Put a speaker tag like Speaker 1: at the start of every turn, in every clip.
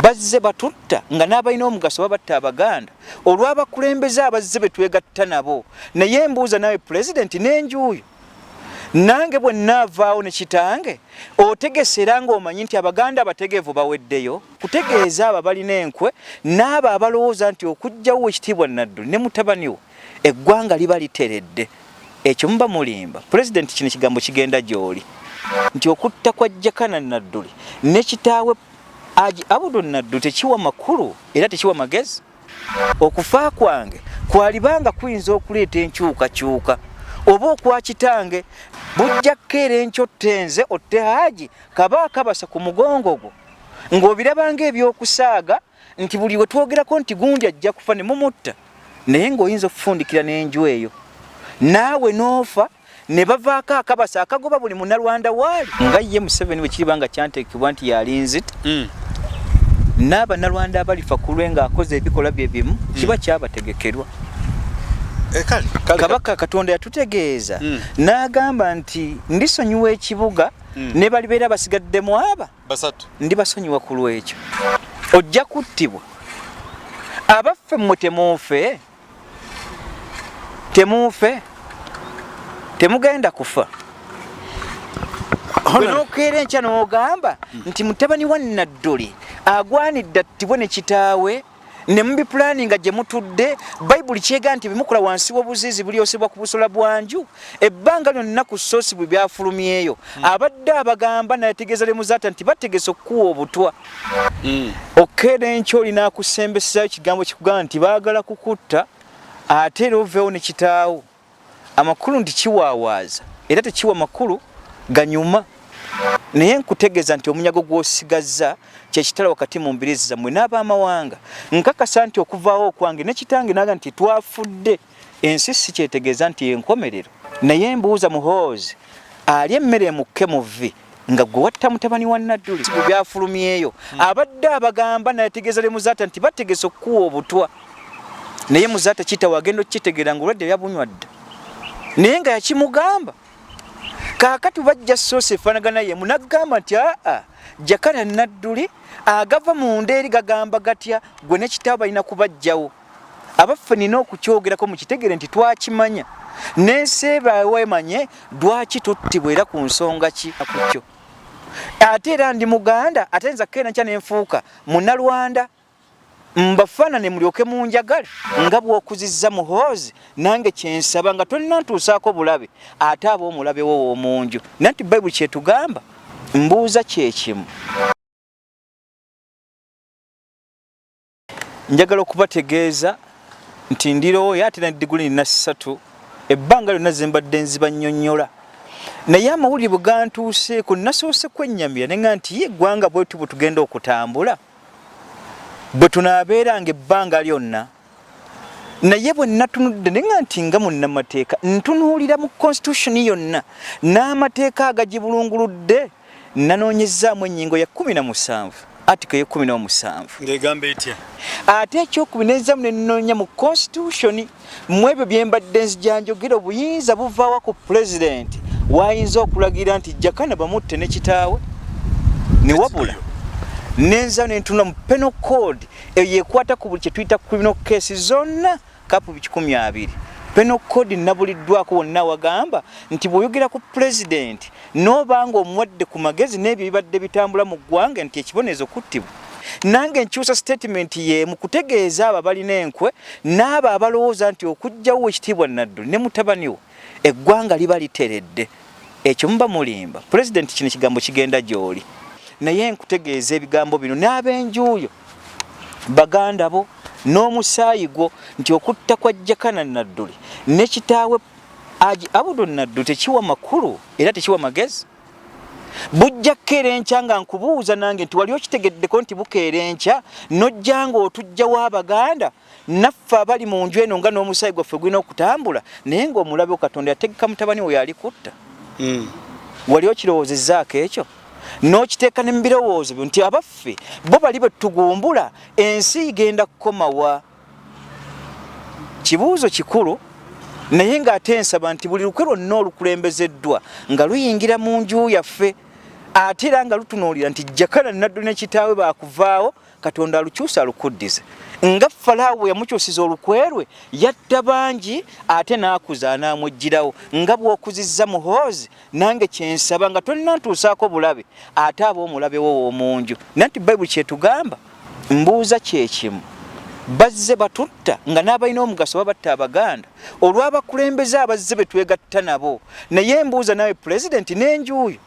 Speaker 1: bazze batutta nga n'abalina omugaso babatta abaganda olw'abakulembeze abazze betwegatta nabo naye mbuuza nawe pulezidenti n'enjuuyo nange bwe nnaavaawo ne kitange otegesera ng'omanyi nti abaganda abategeevu baweddeyo kutegeeza abo balina enkwe n'abo abalowooza nti okuggyawo ekitiibwa Naduli ne mutabani we eggwanga liba literedde ekyo muba mulimba pulezidenti kino kigambo kigenda gy'oli nti okutta kwa Jakana Naduli ne kitaawe Naduli tekiwa makulu era tekiwa magezi okufa kwange kwalibanga kuyinza okuleeta enkyukakyuka oba okwa kitange bujja kkeera enkyotenze otte haji kabaka basa ku mugongo gwo ng'obirabanga ebyokusaaga nti buli we twogerako nti gundi ajja kufa ne mumutta naye ng'oyinza okufundikira n'enju eyo naawe n'ofa ne bavaako akabasa akagoba buli munnalwanda waali nga ye Museveni bwe kiribanga kyanteekebwa nti yalinzita n'abannalwanda abalifa ku lwe ng'akoze ebikolwa bye bimu kiba kyabategekerwa kabaka Katonda yatutegeeza n'agamba nti ndisonyiwa ekibuga ne balibeera basigaddemu aba ndibasonyiwa ku lwekyo ojja kuttibwa abaffe mmwe temuufe temugenda kufa n'okeera enkya n'ogamba nti mutabani wa Naduli agwanidde attibwe ne kitaawe ne mubipulaninga gye mutudde bayibuli kyega nti bimukola wansi w'obuziizi bulyosebwa ku busola bwanju ebbanga lyonna ku ssoosi bwe byafulumyeyo abadde abagamba nayategeeza lemuzaata nti bategese okukuwa obutwa okeera enkya oli n'akusembesezaayo kigambo kikugamba nti baagala kukutta ate era oveewo ne kitaawo amakulu nti kiwaawaaza era tekiwa makulu ganyuma naye nkutegeeza nti omunyago gw'osigazza kyekitala wakati mu mbirizi zammwe n'abamawanga nkakasa nti okuvaawo okwange ne kitange naga nti twafudde ensi si kyetegeeza nti yenkomerero naye mbuuza muhoozi ali emmere emukke mu vvi nga gwe watta mutabani wa Naduli bwe byafulumyeyo abadde abagamba nayategeeza lemuzaata nti bategese okukuwa obutwa naye muzaata kitawe agenda okukitegeera ng'olwadde byabunywa dda naye nga yakimugamba kaakati bajja ssoosi efaanagana ye munagamba nti Jakana Naduli agava mu nda eri gagamba gatya gwe ne kitaawe balina kubajjawo abaffe nina okukyogerako mukitegere nti twakimanya n'enseeba wemanye lwaki tuttibwa era ku nsonga ki kukyo ate era ndi muganda ate nza kkeera nkya nenfuuka munnalwanda mbafaanane mulyoke munjagale nga bw'okuzizza muhoozi nange kyensaba nga tolina ntuusaako bulabe ate ab'omulabe wo w'omunju nanti bayibuli kyetugamba mbuuza kyekimu njagala okubategeeza nti ndirooyo ate na diguli nina 3 ebbanga lyonna ze mbadde nzibannyonnyola naye amawulire bwe gantuuseeko nasoose kwennyamira ne nga nti ye eggwanga bwetu bwe tugenda okutambula bwe tunaabeeranga ebbanga lyonna naye bwe natunudde ne nga nti nga munnamateeka ntunuulira mu constitution yonna n'amateeka agagibulunguludde nanoonyezaamu ennyingo ya 17 article ye 17
Speaker 2: ng'egamba etya
Speaker 1: ate ekyokubinezaamu ne nnoonya mu constitution mu ebyo bye mbadde nzijanjogera obuyinza buvaawa ku pulezidenti wayinza okulagira nti Jakana bamutte ne kitaawe ne wabula nenza nentuna mu penal code eyekwata ku buli kyetuyita criminal case zonna kapu 12 penal code nabuliddwako wonna wagamba nti bw'oyogera ku president n'obanga omuwadde ku magezi n'ebyo bibadde bitambula mu ggwanga nti ekibonezo kuttibwa nange nkyusa statement ye mu kutegeeza abo balina enkwe n'abo abalowooza nti okuggyawo ekitiibwa Naduli ne mutabani we eggwanga liba literedde ekyo muba mulimba president kino kigambo kigenda gy'oli naye nkutegeeza ebigambo bino n'ab'enjuuyo baganda bo n'omusaayi gwo nti okutta kwa Jakana Naduli ne kitaawe Naduli tekiwa makulu era tekiwa magezi bujja kkeera enkya nga nkubuuza nange nti wali okitegeddeko nti bukeera enkya n'ojja nga otujjawo abaganda naffe abali mu nju eno nga n'omusaayi gwaffe gwina okutambula naye ng'omulabe Katonda yategeka mutabani we yali kutta wali okirowoozezzaako ekyo n'okiteeka ne mu birowoozo byo nti abaffe bo bali bwe tugumbula ensi igenda kukomawa kibuuzo kikulu naye ng'ate nsaba nti buli lukwe lwonna olukulembezeddwa nga luyingira mu nju yaffe ate era nga lutunuulira nti Jakana Naduli ne kitaawe baakuvaawo Katonda alukyusa alukuddize nga Falaawo yamukyusiza olukwerwe yatta bangi ate n'akuza n'amuggyirawo nga bw'okuzizza muhoozi nange kyensaba nga tolina ntuusaako bulabe ate aba omulabe wo w'omunju nanti Bayibuli kyetugamba mbuuza kyekimu bazze batutta nga n'abalina omugaso babatta Abaganda olw'abakulembeze abazze betwegatta nabo naye mbuuza nawe pulezidenti n'enjuuyo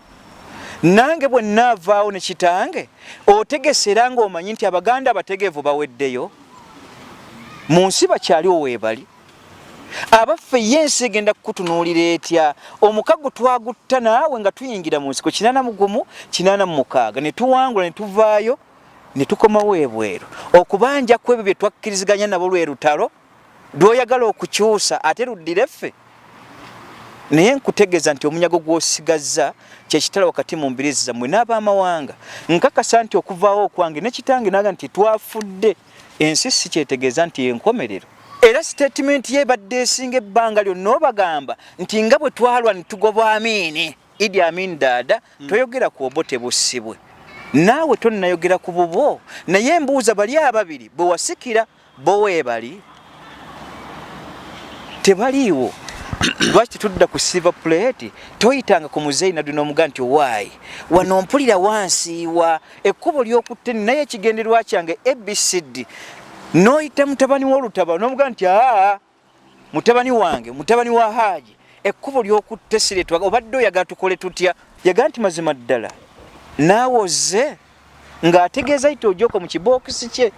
Speaker 1: nange bwe nnaavaawo ne kitange otegesera ng'omanyi nti Abaganda abategeevu baweddeyo mu nsi bakyaliwo weebali abaffe yensi egenda kukutunuulira etya omukago twagutta naawe nga tuyingira mu nsiko 81 86 ne tuwangula ne tuvaayo ne tukomawo ebweru okubanja ku ebyo bye twakkiriziganya nabo lwe lutalo lw'oyagala okukyusa ate luddire ffe naye nkutegeeza nti omunyago gw'osigazza kyekitala wakati mu mbirizi zammwe n'abamawanga nkakasa nti okuvaawo okwange ne kitange naga nti twafudde ensi si kyetegeeza nti enkomerero era statement ye badde esinga ebbanga lyonna obagamba nti nga bwe twalwa ne tugoba Amini Idi Amin Dada toyogera ku obote bussibwe naawe tonnayogera ku bubwo naye mbuuza bali ababiri bwe wasikira bo weebali tebaliiwo lwaki tudda ku silver plate toyitanga ku muzeeyi Naduli n'omuga nti waayi wano mpulira wansiiwa ekkubo ly'okutte naye ekigenderwa kyange ABCD noyita mutabani w'olutaba n'omuga nti mutabani wange mutabani wa Haaji ekkubo ly'okutte siretwa obadde oyagala tukole tutya yaga nti mazima ddala naawoze ng'ategeeza ite ojooka mu kibookisi kye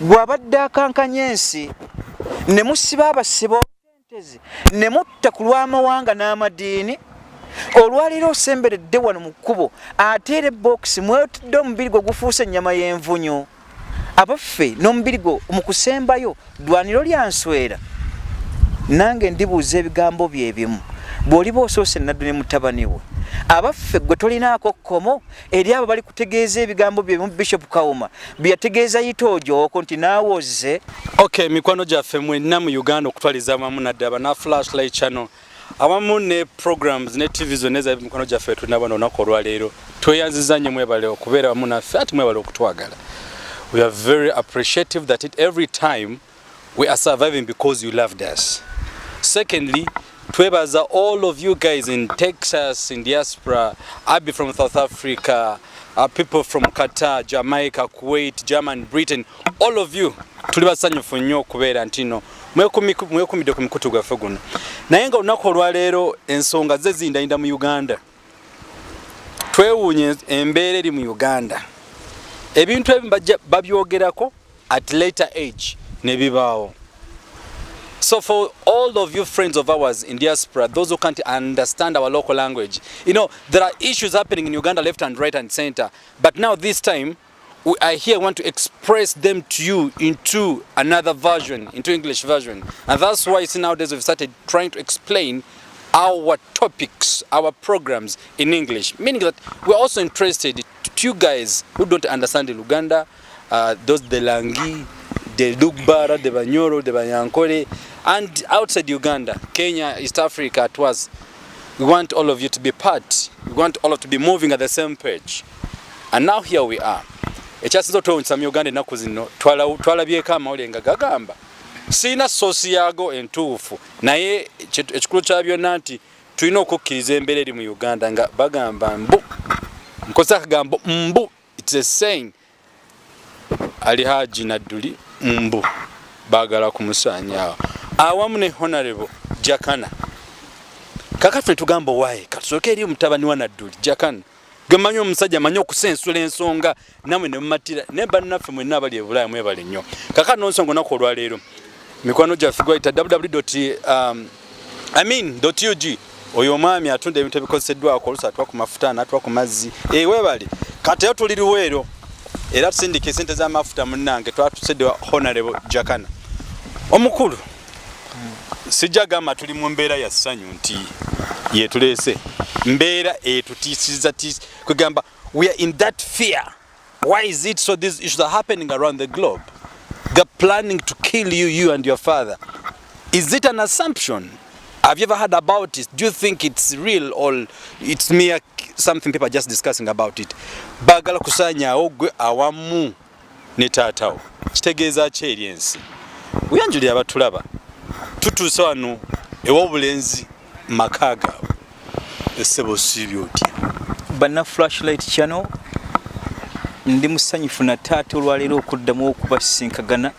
Speaker 1: gw'abadde akankanya ensi ne musiba abasibo ne mutta ku lw'amawanga n'amadiini olwaleero osemberedde wano mu kkubo ate era ebbookisi mwetudde omubiri gwe gufuuse ennyama y'envunyu abaffe n'omubiri gwo mu kusembayo ddwaniro lya nswera nange ndibuuza ebigambo bye bimu bw'oliba osoose Naduli ne mutabani we abaffe gwe tolinaako kkomo eri abo bali kutegeeza ebigambo bye bimu Bishop Kawuma byategeeza yitoojoko nti naawoze
Speaker 2: okay mikwano gyaffe mwenna mu Uganda okutwaliza awamu naddala na Flashlight Channel awamu ne programs ne TV zonna eza mikwano gyaffe tulina bano olunaku olwaleero tweyanziza nnyo mwebale okubeera wamu naffe ate mwebale okutwagala. We are very appreciative that every time we are surviving because you loved us. Secondly, twebaza all of you guys in Texas, in diaspora, Abby from South Africa, people from Qatar, Jamaica, Kuwait, Germany, Britain, all of you. Tuli basanyufu nnyo okubeera ntino mwekumidde ku mikutu gwaffe guno naye nga olunaku olwaleero ensonga ze zindayinda mu Uganda twewuunye embeera eri mu Uganda ebintu ebimu babyogerako at later age ne bibaawo. So for all of you friends of ours in diaspora, those who can't understand our local language, you know, there are issues happening in Uganda left and right and center. But now this time, I here want to express them to you into another version, into English version. And that's why nowadays we've started trying to explain our topics, our programs in English. Meaning that we're also interested to you guys who don't understand the Luganda, those the Langi, the Lugbara, the Banyoro, the Banyankole, and outside Uganda, Kenya, East Africa, it was. We want all of you to be part. We want all of you to be moving at the same page. And now here we are. Ekyasinza otuwunyisa mu Uganda ennaku zino twalabyeko amawulire nga gagamba siina soosi yaago entuufu naye ekikulu kya byonna nti tulina okukkiriza embeera eri mu Uganda nga bagamba mbu nkozesa akagambo mbu it's a saying ali Haji Naduli mbu baagala kumusaanyaawo awamu ne Honorable Jakana kakaffe tugamba waaye katusooke eri mutabani wa Naduli Jakana gemanyi omusajja amanyi okusensula ensonga namwe ne mumatira ne bannaffe mwenna abali e Bulaaya mwebale nnyo kakati n'onsonga olunaku olwaleero mikwano gyaffe gwayita www.amin.ug oyo omwami atunda ebintu ebikozeseddwako oluusi atuwa ku mafuta n'atuwa ku mazzi weebale kati eyo tuli Luweero era tusindika esente z'amafuta munnange twatusedde Honorable Jakana omukulu sijja gamba tuli mu mbeera ya ssanyu nti yetuleese mbeera etutiisizza kugamba we are in that fear. Why is it so these issues are happening around the globe? They're planning to kill you and your father. Is it an assumption? Have you ever heard about it? Do you think it's real or it's mere something people are just discussing about it. Bagala kusanyawo gwe awamu ne taatawo. Kitegeeza ki eri ensi? Uyanjuli abatulaba. Tutuuse wano ew'obulenzi maka gaabwe. Essebo siibyo otya.
Speaker 1: Banna Flashlight Channel ndi musanyufu na taata olwaleero okuddamu okubasinkagana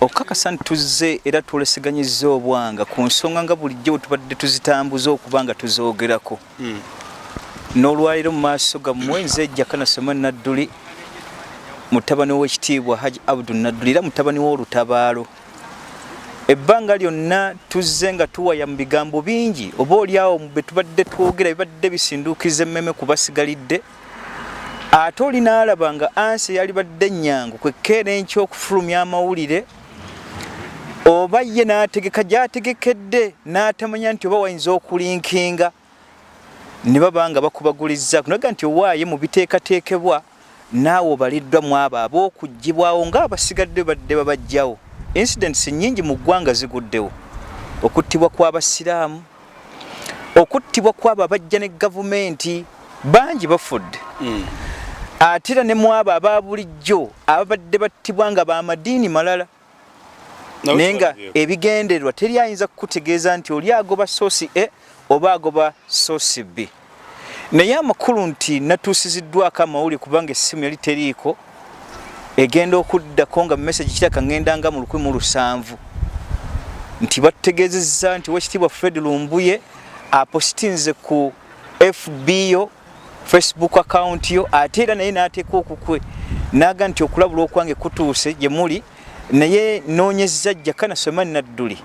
Speaker 1: okakasa ntuzze era twoleseganyizza obwanga ku nsonga nga bulijjo tubadde tuzitambuza okuba nga tuzoogerako n'olwaleero mu maaso gammwe nze Jakana Naduli mutabani w'ekitiibwa Haji Abdul Naduli era mutabani w'olutabaalo ebbanga lyonna tuzze nga tuwaya mu bigambo bingi oba oliawo be tubadde twogera bibadde bisinduukiza emmeme kubasigalidde ate olina alaba nga ansi yali badde nnyangu kwekkeera eky'okufulumya amawulire oba ye n'ategeka gy'ategekedde n'atamanya nti oba wayinza okulinkinga ne baba nga bakubagulizza kunaga nti owaaye mu biteekateekebwa naawe obaliddwa mu abo ab'okuggibwawo ng'abasigadde badde babajjawo incidents nyingi mu ggwanga ziguddewo okuttibwa kw'abasiraamu okuttibwa kw'abo abajja ne gavumenti bangi bafudde ate era ne mu abo aba bulijjo ababadde battibwa nga b'amadiini malala naye nga ebigendererwa teri ayinza kukutegeeza nti oli agoba soosi E oba agoba soosi B naye amakulu nti natuusiziddwako amawulire kubanga essimu yali teriiko egenda okuddako nga message kiraka ngenda nga mu 17 nti bategeezezza nti wekitiibwa Fred Lumbuye apostinze ku FB yo Facebook account yo ate era naye n'ateeka okukwe naga nti okulabula okwange kutuuse gye muli naye noonyezza Jakana Naduli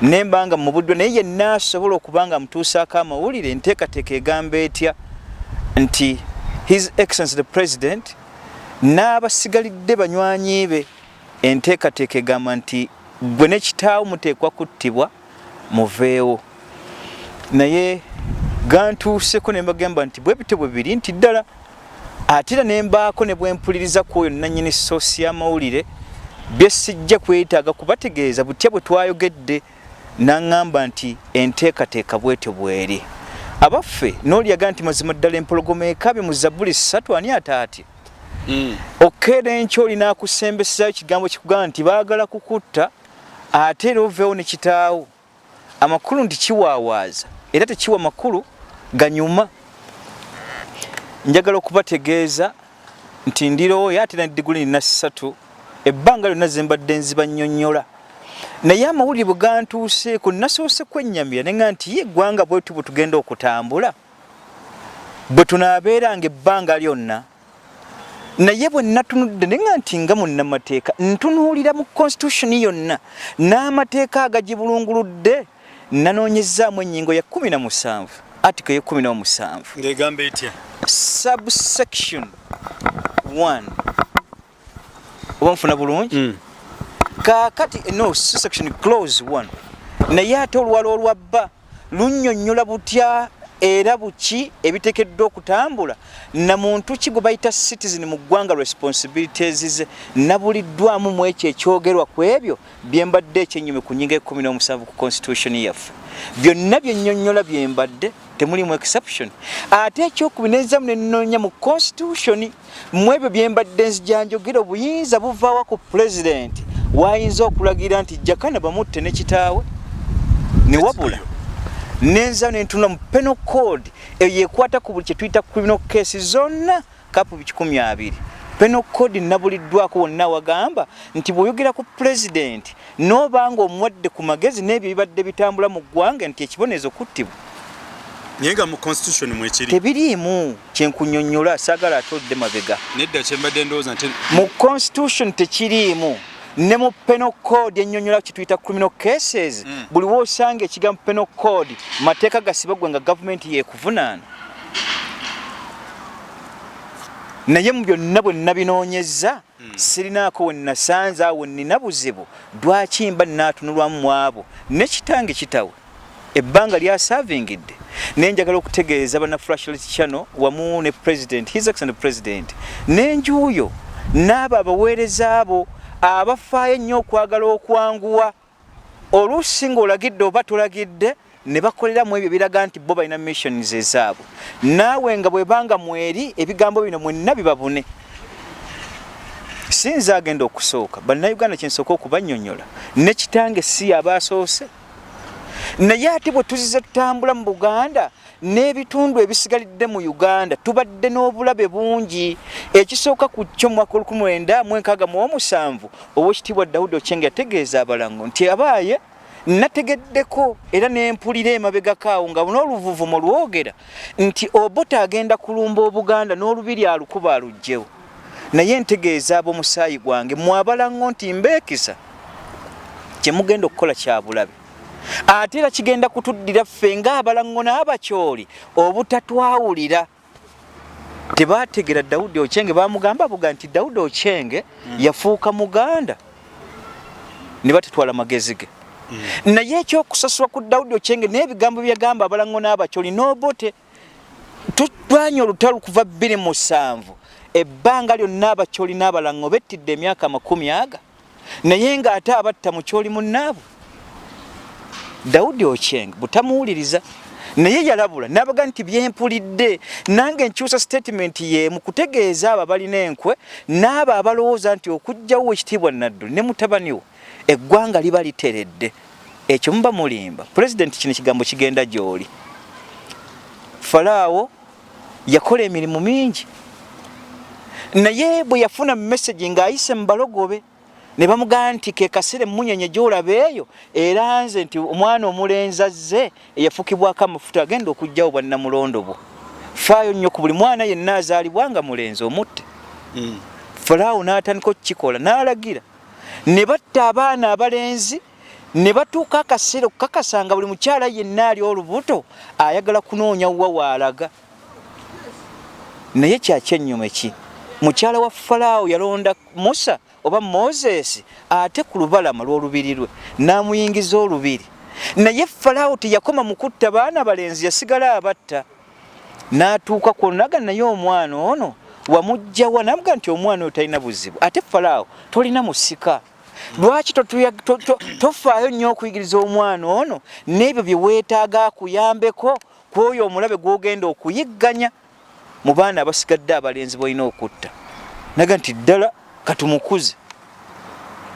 Speaker 1: nembanga mu budde naye yenna asobola okubanga amutuusaako amawulire enteekateeka egamba etya nti His Excellency the President n'abasigalidde banywanyi be enteekateeka egamba nti bwe ne kitaawe muteekwa kuttibwa muveewo naye gantuuseko ne mbagamba nti bwe bite bwe biri nti ddala ate era ne mbaako ne bwe mpuliriza ku oyo nannyini soosi y'amawulire bye sijja kwetaaga kubategeeza butya bwe twayogedde n'aŋŋamba nti enteekateeka bwetyo bweri abaffe n'olyaga nti mazima ddala empologoma ekabye mu Zabbuli 3 ani ataatye okkeera enkyo olina akusembesezaayo kigambo kikugamba nti baagala kukutta ate era oveewo ne kitaawo amakulu nti kiwaawaaza era tekiwa makulu ganyuma njagala okubategeeza nti ndirooyo ate na diguli nina 3 ebbanga lyonna ze mbadde nziba nnyonnyola naye amawulire bwe gantuuseeko nasoose kwennyamira ne nga nti ye eggwanga bwetu bwe tugenda okutambula bwe tunaabeeranga ebbanga lyonna naye bwe natunudde ne nga nti nga munnamateeka ntunuulira mu constitution yonna n'amateeka agagibulunguludde nanoonyezzaamu ennyingo ya 17 article ya 17
Speaker 2: ng'egamba etya
Speaker 1: subsection 1 oba nfuna bulungi kaakati no subsection clause 1 naye ate olwala olwabba lunnyonnyola butya era buki ebiteekeddwa okutambula na muntu ki gwe bayita citizen mu ggwanga responsibilities ze nabuliddwamu mu ekyo ekyogerwa ku ebyo bye mbadde ekyennyume ku nnyingo 17 ku constitution yaffe byonna byennyonnyola bye mbadde temulimu exception ate ekyokubinezzamu nenoonya mu constitution mu ebyo bye mbadde nzijanjogera obuyinza buvaawa ku president wayinza okulagira nti Jakana bamutte ne kitaawe ne wabula nenza nentuna mu penal code eyekwata ku buli kye tuyita criminal case zonna kapu 12 penal code nabuliddwako wonna wagamba nti bw'oyogera ku president n'obanga omuwadde ku magezi n'ebyo bibadde bitambula mu ggwanga nti ekibonezo kuttibwa
Speaker 2: nyenga mu constitution mwekiri
Speaker 1: tebiriimu kyenkunnyonnyola saagala atodde mabega
Speaker 2: nedda kyembadde ndowooza nti
Speaker 1: mu constitution tekiriimu ne mu penal code ennyonnyola kituyita criminal cases buli woosanga ekigambo penal code mateeka gasibagwe nga gavumenti yeekuvunaana naye mu byonna bwe nabinoonyezza sirinaako we nasanze awo nina buzibu lwaki mba naatunulwamu mu abo ne kitange kitawe ebbanga lyasavingidde naye njagala okutegeeza bana Flashlight Channel wamu ne president His Excellency President n'enjuuyo n'abo abaweereza abo abafaayo ennyo okwagala okwanguwa oluusi ng'olagidde oba tolagidde ne bakoleramu ebyo biraga nti bo balina missions ezaabwe. Naawe nga bwebanga mweri ebigambo bino mwenna bibabune. Sinza agenda okusooka bannayuganda kyensooka okubannyonnyola ne kitange si abasoose. Naye ate bwe tuzize tutambula mu Buganda n'ebitundu ebisigalidde mu Uganda tubadde n'obulabe bungi. Ekisooka ku kyo mu 1967 Oweekitiibwa Daudi Okyenge yategeeza abalango nti abaaye nategeddeko era n'empulira emabegakaawo nga n'oluvuvumo lwogera nti Obote agenda kulumba Obuganda n'olubiri alukuba alugjewo. Naye ntegeeza ab'omusaayi gwange mwabalango nti mbeekisa kye mugenda okukola kya bulabe. Ate era kigenda kutuddira ffe ng'abalango n'abakyoli obutatwawulira. Tebaategera Daudi Okyenge baamugamba buga nti Daudi Okyenge yafuuka Muganda ne batetwala magezi ge. Naye ekyokusasula ku Daudi Okyenge n'ebigambo byagamba abalango n'abakyoli n'Obote tutwanye olutalo kuva 2007 ebbanga lyonna abakyoli n'abalango bettidde emyaka 10 naye ng'ate abatta mukyoli munnaabwe Daudi Okyenge butamuwuliriza. Naye yalabula n'abaga nti byempulidde nange nkyusa statement ye mu kutegeeza abo balina enkwe n'abo abalowooza nti okujjawo Oweekitiibwa Naduli ne mutabani we eggwanga liba literedde. Ekyo muba mulimba. President kino kigambo kigenda gy'oli. Falaawo yakola emirimu mingi. Naye bwe yafuna message ng'ayise mu balogobe ne bamugamba nti ke kasere munyenye gy'olaba eyo era nze nti omwana omulenzi azze eyafukibwako amafuta agenda okujjawo bannamulondo bo. Faayo nnyo ku buli mwana yenna azaalibwa nga mulenzi omutte. Falaawo n'atandika okukikola n'alagira ne batta abaana abalenzi ne batuuka akaseera okukakasanga buli mukyala yenna ali olubuto ayagala kunoonya wa waalaga. Naye kyakyennyuma ki mukyala wa Falaawo yalonda Musa oba Moses ate ku lubalama lw'olubiri lwe n'amuyingiza olubiri. Naye Falaawo teyakoma mu kutta baana balenzi yasigala abatta. N'atuuka kw'onaga naye omwana ono wamugjawa n'amuga nti omwana oyo talina buzibu. Ate Falaawo tolina musika. Lwaki tofaayo nnyo okuyigiriza omwana ono n'ebyo bye weetaaga akuyambeko ku oyo omulabe gw'ogenda okuyigganya mu baana abasigadde abalenzi b'olina okutta. Naga nti ddala katumukuze.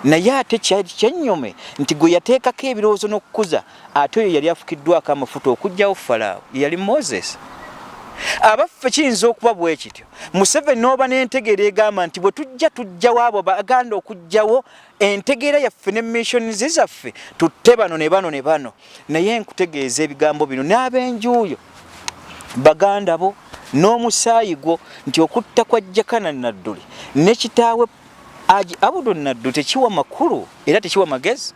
Speaker 1: Naye ate kyali kyennyume nti gwe yateekako ebirowoozo n'okukuza ate oyo yali afukiddwako amafuta okugjawo Falaawo yali Moses. Abaffe kiyinza okuba bwe kityo. Museveni n'oba n'entegeera egamba nti bwe tujjawo abo baganda okugjawo entegeera yaffe ne missions zaffe tutte bano ne bano ne bano. Naye nkutegeeza ebigambo bino n'ab'enjuuyo baganda bo n'omusaayi gwo nti okutta kwa Jakana Naduli ne kitaawe Abudu Naduli tekiwa makulu era tekiwa magezi.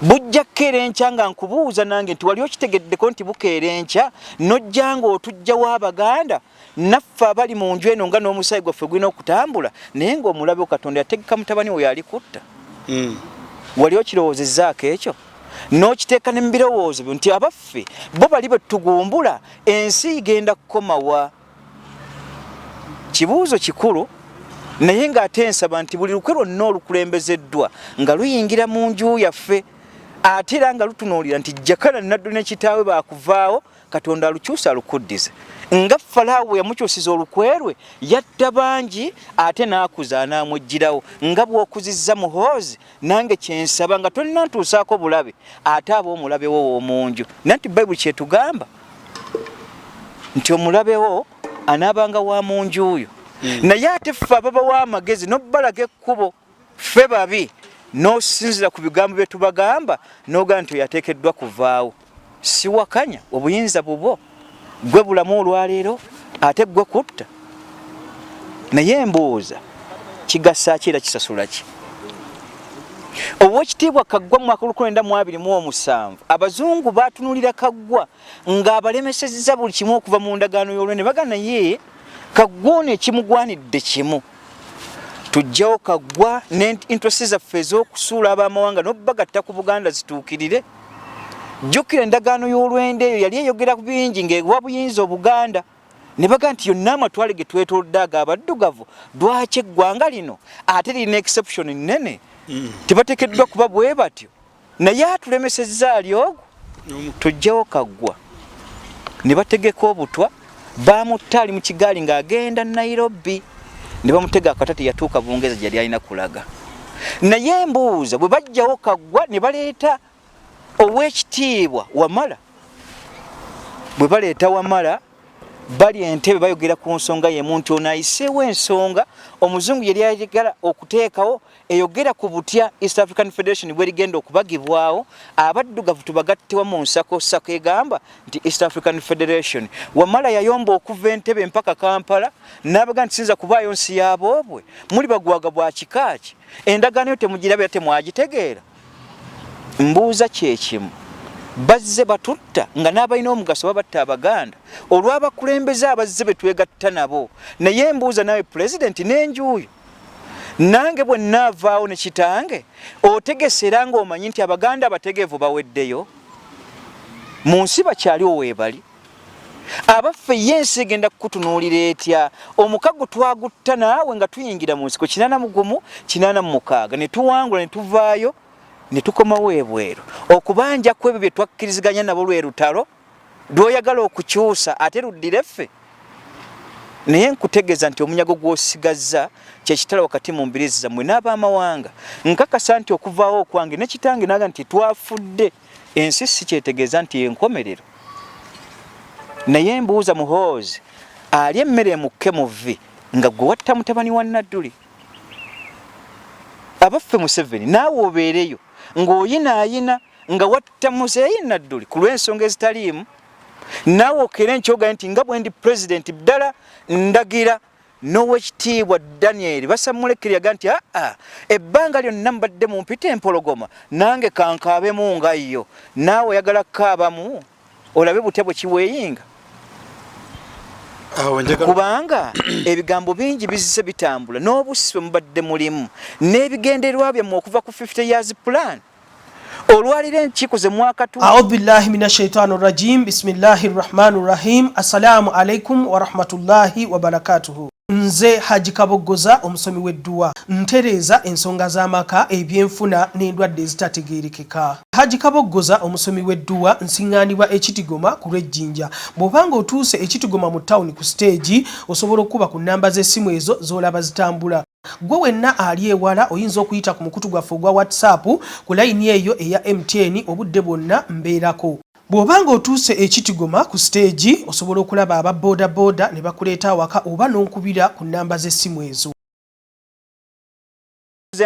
Speaker 1: Bujja kkeera enkya nga nkubuuza nange nti wali okitegeddeko nti bukeera enkya n'ojjanga otujjawo Abaganda naffe abali mu nju eno nga n'omusaayi gwaffe gwina okutambula naye ng'omulabe Katonda yategeka mutabani we yali kutta. Wali okirowoozezzaako ekyo n'okiteeka ne mu birowoozo byo nti abaffe bo bali bwe tugumbula ensi igenda kukomawa. Kibuuzo kikulu naye ng'ate nsaba nti buli lukwe lwonna olukulembezeddwa nga luyingira mu nju yaffe ate era nga lutunuulira nti Jakana Naduli ne kitaawe baakuvaawo Katonda alukyusa alukuddize. Nga Falaawo yamukyusiza olukwe lwe yatta bangi ate n'akuza n'amuggyirawo nga bw'okuzizza muhoozi nange kyensaba nga tolina ntuusaako bulabe ate ab'omulabe wo w'omunju. Nanti Bayibuli kyetugamba nti omulabe wo anaabanga wa mu njuyo. Naye ate ffe ababawo amagezi n'obbalaga ekkubo ffe babi n'osinzira ku bigambo bye tubagamba n'ogamba nti yateekeddwa kuvaawo. Siwakanya obuyinza bubwo gwe bulamu olwaleero ate gwe kutta. Naye mbuuza kigasa ki era kisasula ki? Oweekitiibwa Kaggwa mu 1927 abazungu baatunulira Kaggwa ng'abalemesezza buli kimu okuva mu ndagaano y'olwe ne bagana ye Kaggwa ono ekimugwanidde kimu. Tujjawo Kaggwa n'interest zaffe ez'okusuula ab'amawanga n'obbagatta ku Buganda zituukirire. Jjukira endagaano y'olwende eyo yali eyogera ku bingi ng'ewa buyinza Obuganda. Ne baga nti yonna amatwale ge twetoolodde ag'abaddugavu lwaki eggwanga lino ate lirina exception nnene. Tebateekeddwa kuba bwe batyo. Naye atulemesezza ali ogwo tujjawo Kaggwa ne bategeka obutwa bamutali mu kigaali ng'agenda Nairobi ne bamutega akatati yatuuka Bungereza gyali alina kulaga. Naye mbuuza bwe bajjawo Kaggwa ne baleeta Oweekitiibwa Wamala, bwe baleeta Wamala bali entebe bayogera ku nsonga y'emu nti ono ayiseewo ensonga omuzungu yali ayagala okuteekawo eyogera ku butya East African Federation bwe ligenda okubagibwawo abaddugavu tubagattewa mu nsako egamba nti East African Federation. Wamala yayomba okuva entebe mpaka Kampala n'abaga nti sinza kubaayo nsi yaboobwe muli bagwaga bwa kikaaki endagaano yo temugirabira temwagitegeera. Mbuuza kyekimu bazze batutta nga n'abalina omugaso babatta Abaganda olw'abakulembeze abazze betwegatta nabo. Naye mbuuza nawe President n'enjuuyo nange bwe nnaavaawo ne kitange otegesera ng'omanyi nti Abaganda abategeevu baweddeyo mu nsi bakyaliwo weebali. Abaffe yensi egenda kukutunuulira etya? Omukago twagutta naawe nga tuyingira mu nsiko 81 86 ne tuwangula ne tuvaayo ne tukomawo ebweru okubanja kwebyo bye twakkiriziganya nabo lwe lutalo lw'oyagala okukyusa ate luddire ffe. Naye nkutegeeza nti omunyago gw'osigazza kyekitala wakati mu mbirizi zammwe n'abamawanga. Nkakasa nti okuvaawo okwange ne kitange naga nti twafudde ensi si kyetegeeza nti enkomerero. Naye mbuuza Muhoozi ali emmere emukke mu vvi nga gwe watta mutabani wa Naduli. Abaffe Museveni naawe obeereyo ng'oyinaayina nga watta Muzeeyi Naduli ku lw'ensonga ezitaliimu naawe okeera enkyoga nti nga bwe ndi President ddala ndagira n'Oweekitiibwa Daniel basamulekkeryaga nti ebbanga lyonna mbadde mu mpita empologoma nange kankaabemu nga yo naawe oyagala kukaabamu olabe butya bwe kiweeyinga. Kubanga ebigambo bingi bizise bitambula n'obusibe mubadde mulimu n'ebigendererwa byammwe okuva ku 50 years plan olwalira enkiiko ze mwakatu.
Speaker 3: A'udhu billahi minash shaitani rajim. Bismillahir rahmanir rahim. Assalamu alaikum wa rahmatullahi wa barakatuhu. Nze Haji Kaboggoza omusomi w'edduwa ntereeza ensonga z'amaka ebyenfuna n'endwadde ezitategeerekeka. Haji Kaboggoza omusomi w'edduwa nsiŋŋaanibwa Ekitigoma ku lw'Ejjinja. Bw'obanga otuuse Ekitigoma mu ttawuni ku siteegi osobola okuba ku nnamba z'essimu ezo z'olaba zitambula. Gwe wenna ali ewala oyinza okuyita ku mukutu gwaffe ogwa WhatsApp ku layini eyo eya MTN obudde bwonna mbeerako. Bw'obanga otuuse Ekitigoma ku siteegi osobola okulaba aba boda ne bakuleeta awaka oba n'onkubira ku nnamba z'essimu ezo.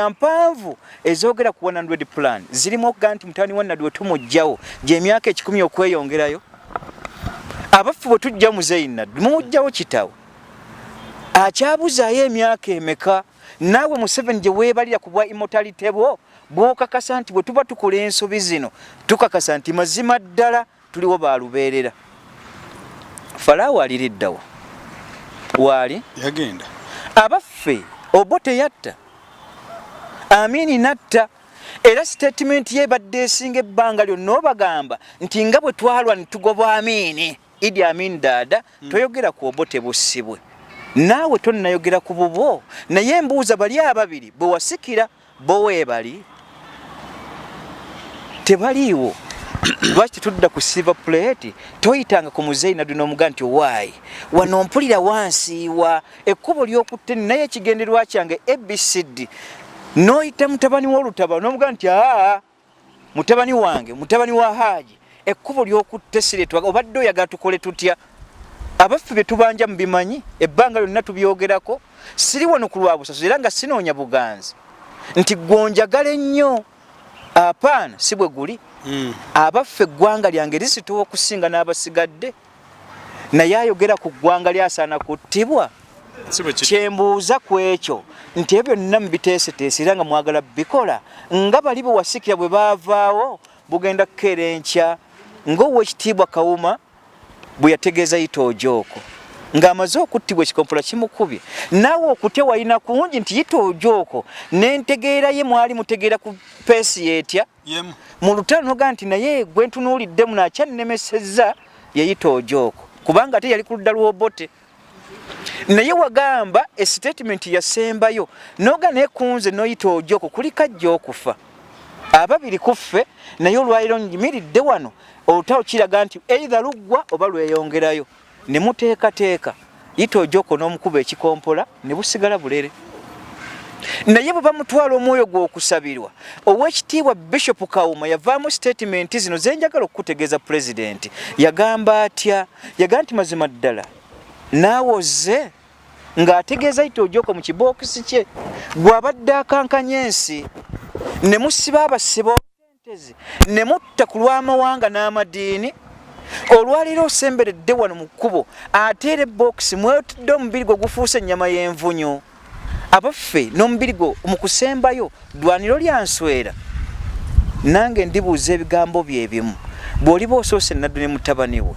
Speaker 1: Mpanvu ezoogera ku 100 plan zirimu okuga nti mutabani wa Naduli tumugjawo gy'emyaka 10 okweyongerayo. Abaffe bwe tujja Muzeeyi Naduli mumugjawo Kitaawe akyabuzaayo emyaka emeka naawe Museveni gye weebalira ku bwa immortality bwo bw'okakasa nti bwe tuba tukola ensobi zino tukakasa nti mazima ddala tuliwo baalubeerera. Falaawo aliriddawo waali
Speaker 2: yagenda
Speaker 1: abaffe Obote yatta Amini natta era statement ye badde esinga ebbanga lyonna obagamba nti nga bwe twalwa ne tugoba Amini Idi Amin Dada toyogera ku Obote bussibwe naawe tonnayogera ku bubwo. Naye mbuuza bali ababiri bwe wasikira bo weebali tebaliiwo. Lwaki tudda ku silver plate toyitanga ku Muzeeyi Naduli n'omuga nti waayi wano mpulira wansiiwa ekkubo ly'okutte naye ekigendererwa kyange ABCD noyita mutabani w'olutaba n'omuga nti mutabani wange mutabani wa Haji ekkubo ly'okutte siretwa obadde oyagala tukole tutya? Abaffe bye tubanja mu bimanyi ebbanga lyonna tubyogerako. Siri wano ku lwa busaso era nga sinoonya buganzi nti gonjagala ennyo apaana si bwe guli. Abaffe eggwanga lyange lisitowa okusinga n'abasigadde naye ayogera ku ggwanga lyasaana kuttibwa. Kyembuuza ku ekyo nti ebyo byonna mubiteeseteese era nga mwagala bikola nga bali bwe wasikira bwe baavaawo bugenda kukeera enkya ng'Oweekitiibwa Kawuma bwe yategeeza Yitoojooko ng'amaze okuttibwa ekikompolo kimukubye naawe okutya walina kungi nti Yitoojooko n'entegeera ye mwali mutegeera ku peesi yeetya mu lutalo noga nti naye gwe ntunuuliddemu naakyannemesezza ye Yitoojooko kubanga ate yali ku ludda lw'Obote. Naye wagamba statement yasembayo noga naye kunze no Yitoojooko kuli kajja okufa ababiri kuffe naye olwaliro njimiridde wano olutawo kiraga nti either luggwa oba lweyongerayo ne muteekateeka yita ojoko n'omukuba ekikompola ne busigala bulere naye bwe bamutwala omwoyo gw'okusabirwa ow'ekitiibwa Bishop Kawuma yavaamu statement zino zenjagala okukutegeeza pulezidenti yagamba atya yaga nti mazima ddala naawoze ng'ategeeza yita ojoko mu kibookisi kye gw'abadde akankanya ensi ne musiba abasiba obutentezi ne mutta ku lw'amawanga n'amadiini olwaliro osemberedde wano mu kkubo ateera ebbookisi mwetudde omubiri gwe gufuuse ennyama y'envunyu abaffe n'omubiri gwo mu kusembayo ddwaniro lya nswera nange ndibuuza ebigambo bye bimu bw'oliba osoose Naduli mutabani we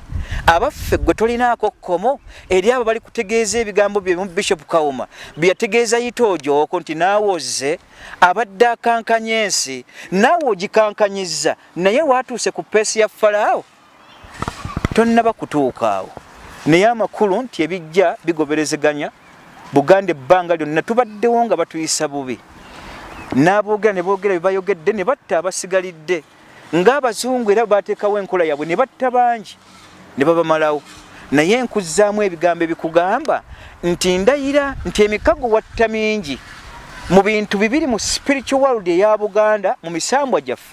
Speaker 1: abaffe gwe tolinaako kkomo eri abo bali kutegeeza ebigambo bye bimu Bishop Kawuma bye yategeeza yita ojoko nti naawoze abadde akankanya ensi naawe ogikankanyizza naye waatuuse ku peesi ya Falaawo tonnaba kutuuka awo naye amakulu nti ebijja bigoberezeganya Buganda ebbanga lyonna tubaddewo nga batuyisa bubi n'aboogera ne boogera bye bayogedde ne batta abasigalidde ng'abazungu era baateekawo enkola yaabwe ne batta bangi ne babamalawo naye nkuzzaamu ebigambo ebikugamba nti ndayira nti emikago watta mingi mu bintu bibiri mu spiritual world eya Buganda mu misambwa gyaffe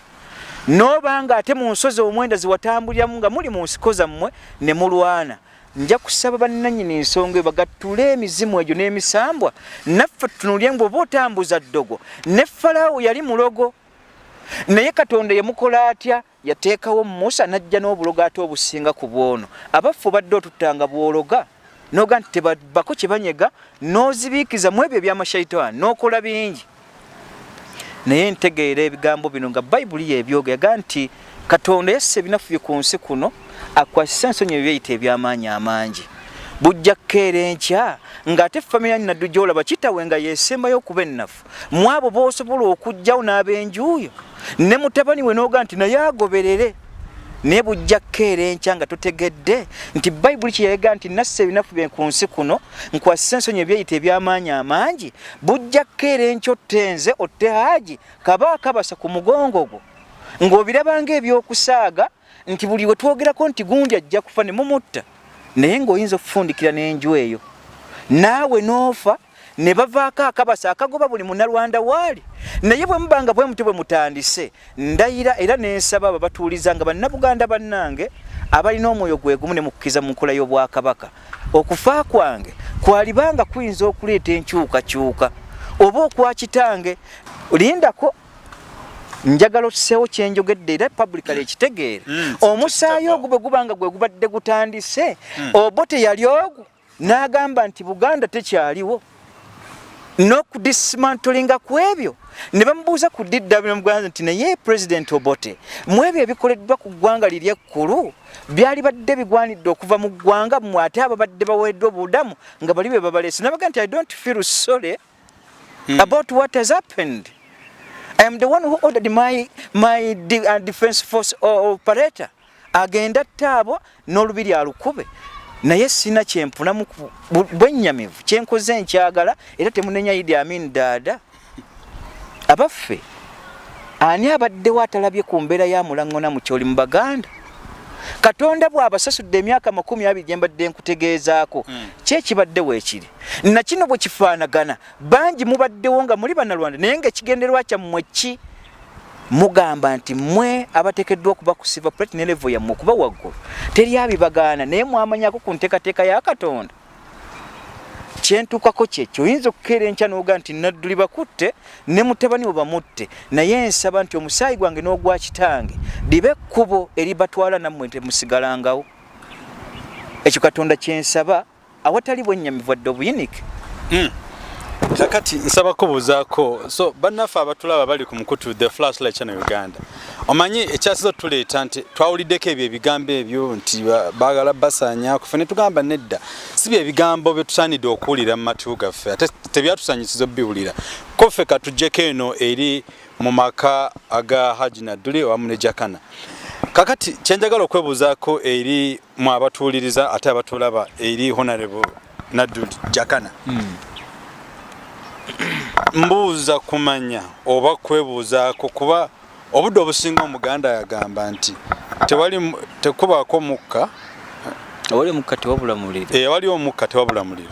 Speaker 1: n'obanga ate mu nsozi omwenda ziwatambuliramu nga muli mu nsiko zammwe ne mulwana nja kusaba bannannyini ensonga bagattule emizimu egyo n'emisambwa naffe tutunulye ng'oba otambuza ddogo ne Falaawo yali mulogo naye Katonda yemukola atya yateekawo Musa n'ajja n'obulogo ate obusinga ku bwono abaffe obadde otuttanga bwologa noga nti tebako kye banyega n'ozibiikiza mu ebyo eby'amashayitaani n'okola bingi naye ntegeera ebigambo bino nga Bayibuli yeebyoga yaga nti Katonda yasse ebinafu bye ku nsi kuno akwasisa ensonyi ebyeyita eby'amaanyi amangi bujja kukeera enkya ng'ate famire ya Naduli gy'olaba Kitaawe nga yeesembayo okuba ennafu mu abo b'osobola okugjawo n'ab'enjuuyo ne mutabani we n'oga nti naye agoberere naye bujja kukeera enkya nga totegedde nti Bayibuli kye yayega nti nasse ebinafu bye ku nsi kuno nkwasisa ensonyi ebyeyita eby'amaanyi amangi bujja kukeera enkya ottenze otte Haaji kaba akabasa ku mugongo gwo ng'obirabanga ebyokusaaga nti buli we twogerako nti gundi ajja kufa ne mumutta naye ng'oyinza okufundikira n'enju eyo naawe n'ofa ne bavaako akabasa akagoba buli munnalwanda waali naye bwe mubanga bwe muti bwe mutandise ndayira era n'ensaba abo batuuliza nga bannabuganda bannange abalina omwoyo gwe gumu ne mukkiza mu nkola y'obwakabaka okufa kwange kwalibanga kuyinza okuleeta enkyukakyuka oba okwa kitange lindako njagala okiseewo kyenjogedde era publicly ekitegeere omusaayi ogwo bwe gubanga gwe gubadde gutandise Obote yali ogwo n'agamba nti Buganda tekyaliwo n'okudismantlinga ku ebyo ne bamubuuza ku DW muganda nti naye President Obote mu ebyo ebikoleddwa ku ggwanga liri ekkulu byali badde bigwanidde okuva mu ggwanga mmwe ate ababadde baweeddwa obudamu nga bali be babaleese nabaga nti I don't feel sorry about what has happened. I am the one who ordered my defense force operator agenda tabo n'olubiri alukube naye sina kyempuna mu bwennyamivu kyenkoze nkyagala era temunenya Idi Amin Dada abaffe ani abaddewo atalabye ku mbeera ya mulangona mu kyoli mu Baganda Katonda bw'abasasudde emyaka 20 gye mbadde nkutegeezaako kyekibadde weekiri na kino bwe kifaanagana bangi mubaddewo nga muli bannalwanda naye ng'ekigendererwa kyammwe ki mugamba nti mmwe abateekeddwa okuba ku civil plate ne level yammwe okuba waggulu teri abibagaana naye mwamanyako ku nteekateeka ya Katonda kyentuukako kyekyo oyinza okukeera enkya n'oga nti Naduli bakutte ne mutabani we bamutte naye nsaba nti omusaayi gwange n'ogwa kitange libe ekkubo eribatwala nammwe temusigalangawo ekyo Katonda kyensaba awatali bwennyamivu wadde obuyinike
Speaker 2: kakati nsaba kubuuzaako so bannaffe abatulaba bali ku mukutu the flashlight channel Uganda omanyi ekyasiza tuleeta nti twawuliddeko ebyo ebigambo ebyo nti baagala basaanya kufe ne tugamba nedda si bye ebigambo bye tusaanidde okuwulira mu matu gaffe ate tebyatusanyisiza obbiwulira ko ffe katuggyeko eno eri mu maka aga Haji Naduli wamu ne Jakana kakati kyenjagala okwebuuzaako eri mu abatuwuliriza ate abatulaba eri Honorable Naduli Jakana mbuuza kumanya oba kwebuuzaako kuba obudde obusinga omuganda yagamba nti tekubako mukka
Speaker 1: awali omukka tewabula muliro.
Speaker 2: Awali omukka tewabula muliro.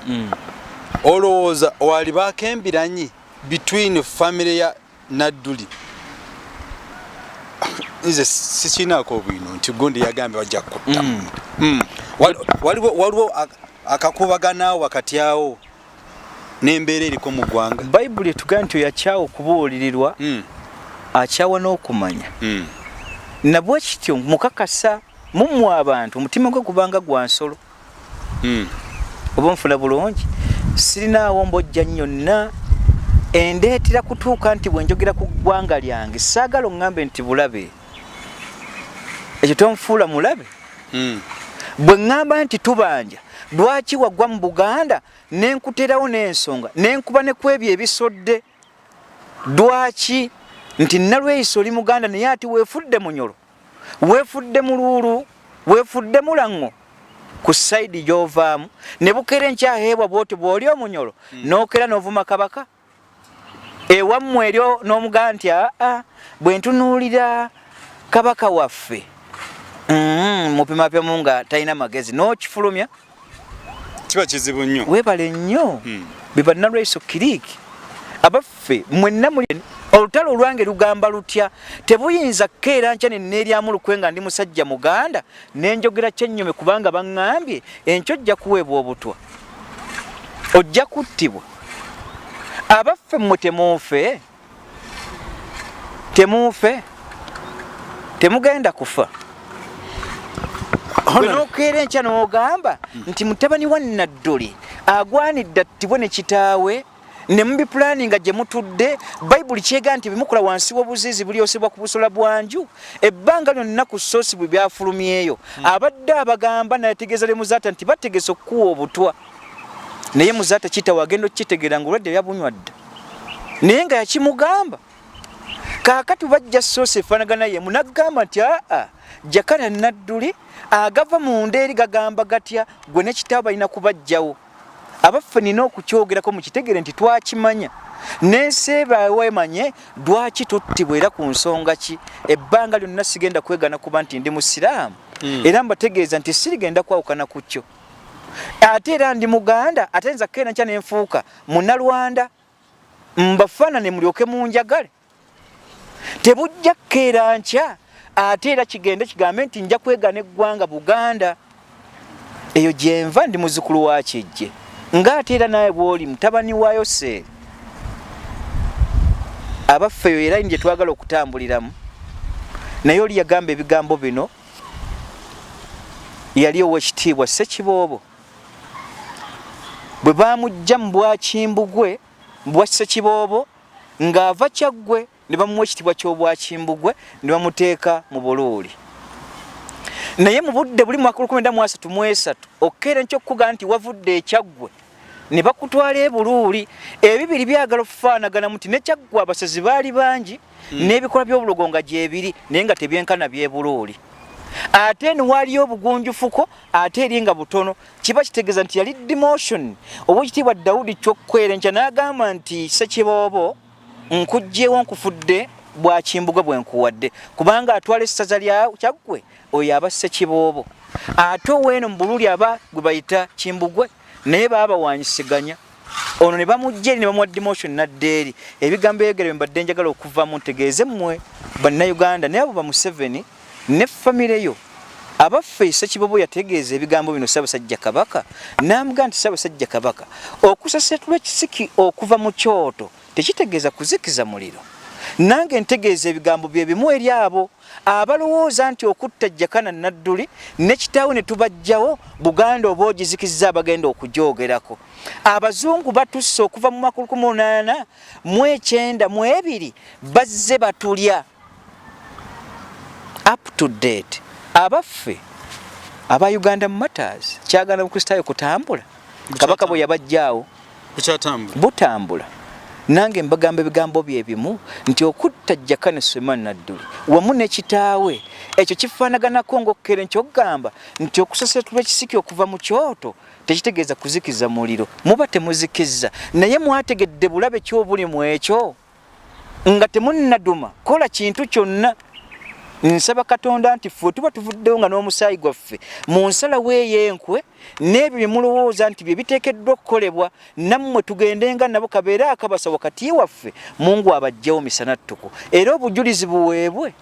Speaker 2: Olowooza walibaako embiranyi between family ya Naduli? Nze sikinaako bwino nti gundi yagambe bajja kutta. Waliwo akakubagana wakati awo n'embeera eriko mu ggwanga.
Speaker 1: Bayibuli etugamba nti yakyawa okubuulirirwa akyawa n'okumanya. Nabwe kityo mukakasa mummwe abantu omutima gwe gubanga gwa nsolo. Oba nfuna bulungi sirinaawo mbojja nnyonna endeetera kutuuka nti bwe njogera ku ggwanga lyange saagala oŋŋambe nti bulabe. Ekyo tonfuula mulabe. Bwe ŋŋamba nti tubanja lwaki wagwa mu Buganda nenkuterawo n'ensonga nenkuba ne ku ebyo ebisodde. Lwaki nti nalweyisa oli Muganda naye ati weefudde munyolo, weefudde muluulu, weefudde mulango ku sayidi gy'ovaamu ne bukere nkyaheebwa bwoti bw'oli omunyolo n'okera n'ovuma kabaka ewammwe eryo n'omuganda nti bwe ntunuulira kabaka waffe mupimapyamu nga talina magezi n'okifulumya
Speaker 2: kiba kizibu nnyo.
Speaker 1: Weebale nnyo biba nalweiso kiriiki abaffe mwenna muli olutalo olwange lugamba lutya tebuyinza kkeera nkya nenneeryamu lukwe nga ndi musajja Muganda nenjogera kyennyome kubanga baŋŋambye enkyo ojja kuweebwa obutwa ojja kuttibwa. Abaffe mmwe temuufe temugenda kufa. N'okeera enkya n'ogamba nti mutabani wa Naduli agwanidde attibwe ne kitaawe ne mubipulaninga gye mutudde. Bayibuli kyega nti bimukola wansi w'obuziizi bulyosebwa ku busola bwanju. Ebbanga lyonna ku ssoosi bwe byafulumyeyo abadde abagamba nayategeeza le Muzaata nti bategese okukuwa obutwa naye Muzaata Kitaawe agenda okukitegeera ng'olwadde yabunywwa dda naye nga yakimugamba. Kaakati bajja ssoosi efaanagana ye munagamba nti Jakana Naduli agava mu ndeeri gagamba gatya gwe ne kitaawe balina kubajjawo. Abaffe nina okukyogerako mukitegere nti twakimanya neseeba wemanye lwaki tuttibwa era ku nsonga ki. Ebbanga lyonna sigenda kwegana kuba nti ndi musiraamu era mbategeeza nti sirigenda kwawukana ku kyo. Ate era ndi Muganda ate nza keena nkya nenfuuka Munnalwanda mbafaanane mulyoke munjagale. Tebujja kkeera nkya ate era kigende kigambe nti nja kwegana eggwanga Buganda. Eyo gyenva ndi muzzukulu wa Kijje ng'ate era naye bw'oli mutabani wa Yoseeri. Abaffe eyo era gye twagala okutambuliramu naye oli yagamba ebigambo bino yali ow'ekitiibwa Ssekiboobo bwe baamujja mu Bwakimbugwe bwa Ssekiboobo ng'ava Kyaggwe ne bamuwa ekitiibwa ky'Obwakimbugwe ne bamuteeka mu Buluuli. Naye mu budde buli mwaka 1933 okkeera enkyokuga nti wavudde Ekyaggwe ne bakutwala e Buluuli. Ebibiri byagala okufaanagana muti ne Kyaggwe abasazi baali bangi n'ebikola by'obulogo nga gyebiri naye nga tebyenkana by'e Buluuli. Ate ne waliyo obugunjufuko ate eri nga butono. Kiba kitegeeza nti yali demotion. Oweekitiibwa Daudi Kyokkwera enkya n'agamba nti Ssekiboobo nkugjeewo nkufudde Bwakimbugwe bwe nkuwadde kubanga atwala essaza lya Kyaggwe oyo aba Ssekiboobo. Ate oweeno mu Buluuli aba gwe bayita Kimbugwe naye baabawanyisiganya. Ono ne bamujja eri ne bamuwa demotion n'addeeri. Ebigambo ebigere bye mbadde njagala okuvamu ntegeeze mmwe Bannayuganda naye abo ba Museveni ne famire yo. Abaffe Ssekiboobo yategeeza ebigambo bino Ssaabasajja Kabaka n'amugamba nti Ssaabasajja Kabaka okusasetulwa ekisiki okuva mu kyoto tekitegeeza kuzikiza muliro. Nange ntegeeza ebigambo bye bimu eri abo abalowooza nti okutta Jakana Naduli ne kitaawe ne tubajjawo Buganda oba ogizikizza abagenda okujoogerako. Abazungu batusse okuva mu 1892 bazze batulya up to date. Abaffe aba Uganda Matters kyagala Kristaayo kutambula Kabaka bwe yabajjaawo butambula. Nange mbagamba ebigambo bye bimu nti okutta Jakana Naduli wamu ne kitaawe ekyo kifaanaganako ng'okkeera nkyogamba nti okusasetulwa ekisiki okuva mu kyoto tekitegeeza kuzikiza muliro. Muba temuzikizza naye mwategedde bulabe ky'obuli mu ekyo. nga temunnaduma kola kintu kyonna. Nsaba Katonda nti ffe tuba tuvuddewo nga n'omusaayi gwaffe mu nsala w'ey'enkwe n'ebyo bye mulowooza nti bye biteekeddwa okukolebwa nammwe tugendenga nabo kabeere akabasa wakati waffe Mungu abajjewo misana ttuku era obujulizi buweebwe.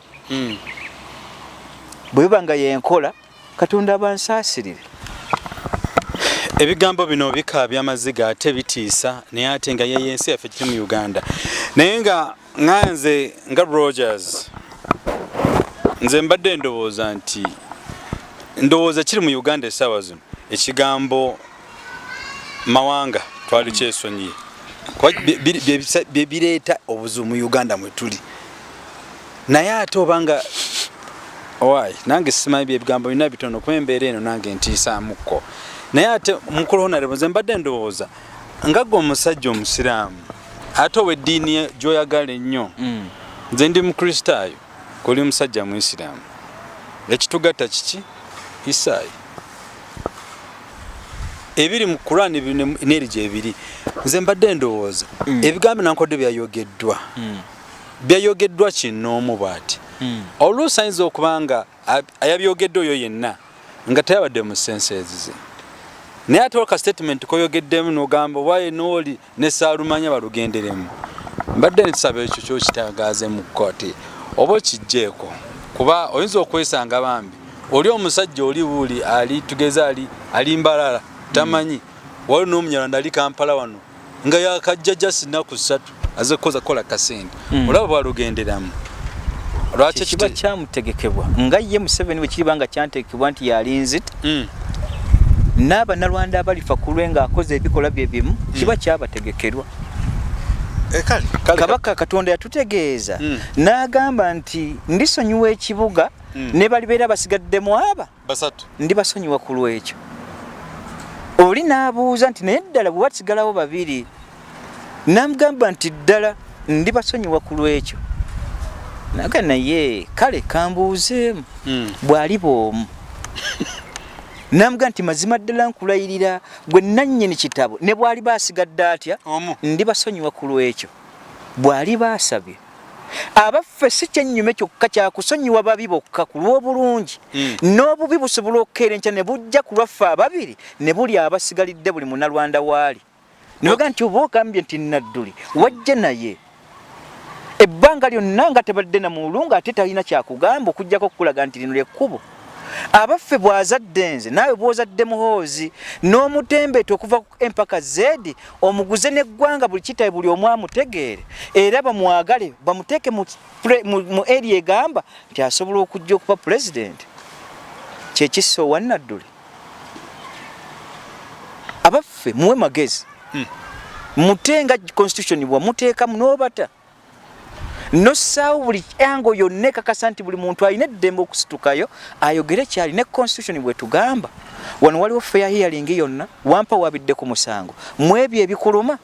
Speaker 1: Bwe biba nga yenkola Katonda abansaasirire.
Speaker 2: Ebigambo bino bikaabya amaziga ate bitiisa naye ate nga yensi yaffe kiri mu Uganda. Naye nga nganze nga Rogers nze mbadde ndowooza kiri mu Uganda essaawa zino ekigambo mawanga twali kyesonyiye bye bireeta obuzibu mu Uganda mwe tuli. Naye ate obanga nange simanyi byebigambo bina bitono kuba embeera eno nange ntiisaamukko. Naye ate mukulu honorable nze mbadde ndowooza nga gwe omusajja omusiraamu ate ow'eddiini gy'oyagala ennyo nze ndi mukristaayo kuli musajja muisiraamu ekitugatta kiki Isaayi ebiri mu Qur'an n'erije ebiri. Nze mbadde ndowooza ebigambo nankodde byayogeddwa kinoomu bw'ati oluusi ayinza okubanga ayabyogedde oyo yenna nga tayabadde mu senses ze. Naye ate ka statement koyogeddemu n'ogamba waye n'oli ne Saalumanya balugenderemu. Mbadde nsaba ekyo kyokitangaaze mu kkooti oba kijjeeko kuba oyinza okwesanga bambi oli omusajja oli wuuli ali tugeza ali Mbalala tamanyi wali n'Omunyarwanda ali Kampala wano nga yakajja just nnaku 3 aze kola kasente olaba bwalugenderamu. Lwaki
Speaker 1: kiba kyamutegekebwa nga ye Museveni bwe kiribanga kyantegekebwa nti yalinzita n'Abannarwanda abalifa ku lwe ng'akoze ebikola bye bimu kiba kyabategekerwa. Kabaka Katonda yatutegeeza n'agamba nti ndisonyiwa ekibuga ne balibeera basigaddemu aba
Speaker 2: basatu
Speaker 1: ndibasonyiwa ku lwekyo. Oli n'abuuza nti naye ddala bwe basigalawo babiri n'amugamba nti ddala ndibasonyiwa ku lwekyo. Naga naye kale kambuuzeemu bw'aliba omu n'amugamba nti mazima ddala nkulayirira gwe nannyini kitabo ne bw'ali baasigadde atya ndibasonyiwa ku lwekyo bw'ali baasabye. Abaffe si kyennyume kyokka kyakusonyiwa babi bokka ku lw'obulungi n'obubi busobola okukeera enkya ne bujja ku lwaffe ababiri ne buli abasigalidde buli Munnarwanda waali. Ne bagamba nti oba ogambye nti Naduli wajja naye ebbanga lyonna nga tebadde na mulungu ate talina kyakugamba okujjako okukulaga nti lino lyekkubo. Abaffe bwazadde nze naawe bwozadde muhoozi n'omutembeete okuva ku empaka zedi omuguze n'eggwanga buli kitaye buli omu amutegeere era bamwagale bamuteeke mu area egamba nti asobola okujja okuba pulezidenti. Kyekissa owa Naduli. Abaffe muwe magezi mutenga constitution bwa muteekamu n'obata nossaawo buli yango yonna ekakasa nti buli muntu alina eddembe okusitukayo ayogere kyali ne constitution bwe tugamba. Wano waliwo fair hearing yonna wampa wabidde ku musango mu ebyo ebikuluma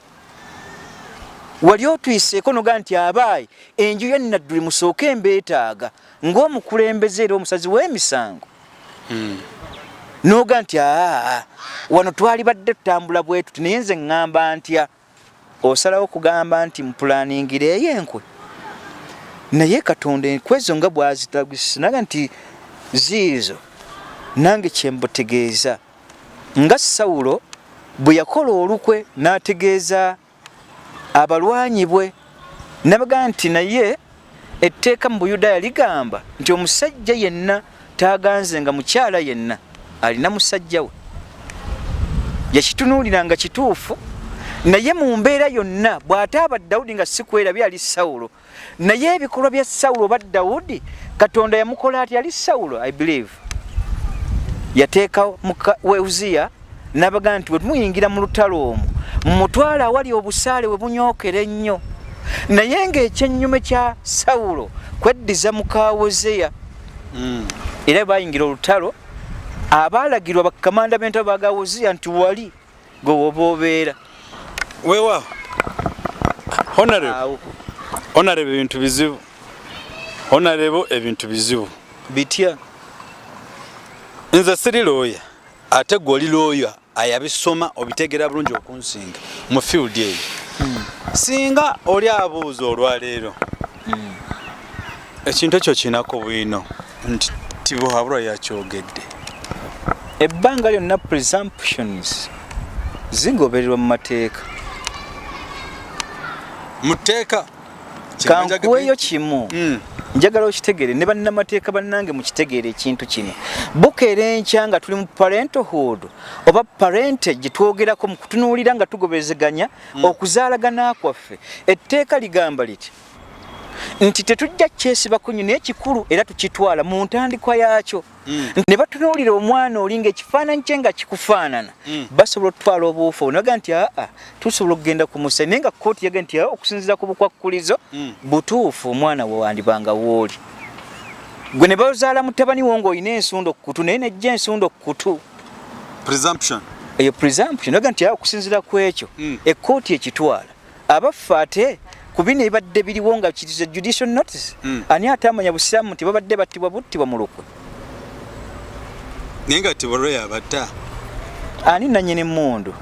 Speaker 1: wali otuyiseeko noga nti abaayi enju ya Naduli musooke mbeetaaga ng'omukulembeze era omusazi w'emisango noga nti wano twali badde tutambula bwetu naye nze ŋŋamba ntya osalawo kugamba nti mpulaningira ey'enkwe. Naye Katonda enkwezo nga bwazitagusinaga nti ziizo nange kyembutegeeza nga Sawulo bwe yakola olukwe n'ategeeza abalwanyi bwe nabaga nti naye etteeka mu Buyudaaya ligamba nti omusajja yenna taaganze nga mukyala yenna alina musajja we. Yakitunuulira nga kituufu naye mu mbeera yonna bw'ataaba Dawudi nga si kwera byali Sawulo naye ebikolwa bya Sawulo oba Dawudi Katonda yamukola ati yali Sawulo I believe yateeka we Uziya n'abaga nti bwe tumuyingira mu lutalo omwo mumutwala awali obusaale we bunyookera ennyo naye ng'ekyennyume kya Sawulo kweddiza muka Uziya era bayingira olutalo abaalagirwa bakamanda b'entalo baga Uziya nti wali gwe woba obeera
Speaker 2: wewa honorable ebintu bizibu ebintu bizibu
Speaker 1: bitya.
Speaker 2: Nze siri lawyer ate gwe oli lawyer ayabisoma obitegera bulungi okunsinga mu field eyo singa oli abuuza olwaleero ekintu ekyo kinako bwino nti tibuhabulwa yakyogedde
Speaker 1: ebbanga lyonna presumptions zigobererwa mu mateeka
Speaker 2: muteeka
Speaker 1: kankuweeyo kimu njagala okitegere ne bannamateeka bannange mukitegeere ekintu kino bukeera enkya nga tuli mu parenthood oba parentage twogerako mu kutunuulira nga tugobezeganya okuzaalagana kwaffe etteeka ligamba liti nti tetujja kyesibako nnyo naye kikulu era tukitwala mu ntandikwa yaakyo ne batunuulira omwana oli ng'ekifaananyi kye nga kikufaanana basobola okutwala obuufu onaga nti aa tusobola okugenda ku musa naye nga kkooti yaga nti okusinziira ku bukwakkulizo butuufu omwana we wandibanga wooli gwe ne bazaala mutabani wo ng'olina ensundo kukutu naye nejja ensundo kukutu eyo presumption onaga nti okusinziira ku ekyo ekkooti ekitwala abaffe ate ku bino ebibadde biriwo nga kiriza judicial notice ani ate amanya busiraamu nti babadde battibwa buttibwa mu lukwe
Speaker 2: naye nga tibolwe yabatta
Speaker 1: ani nanyini emmundu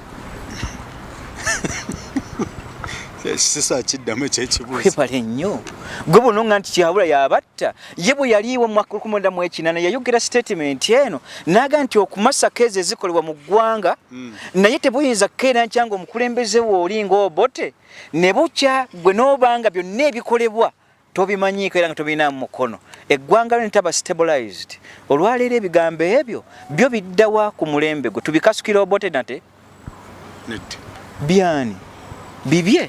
Speaker 2: ekisisa kiddamu ekyekibuuzo
Speaker 1: kwebale nnyo gwe bunonga nti kyabula yabatta ye bwe yaliiwo mu mwaka 1998 yayogera statement eno naga nti okumasaka ezo ezikolebwa mu ggwanga naye tebuyinza kukeera nkyanga omukulembeze we oli ng'obote ne bukya gwe n'obanga byonna ebikolebwa tobimanyiiko era nga tobirinamu mukono eggwanga lyo netaba stabilized olwaleero ebigambo ebyo byo biddawa ku mulembe gwe tubikasukira obote nate byani bibye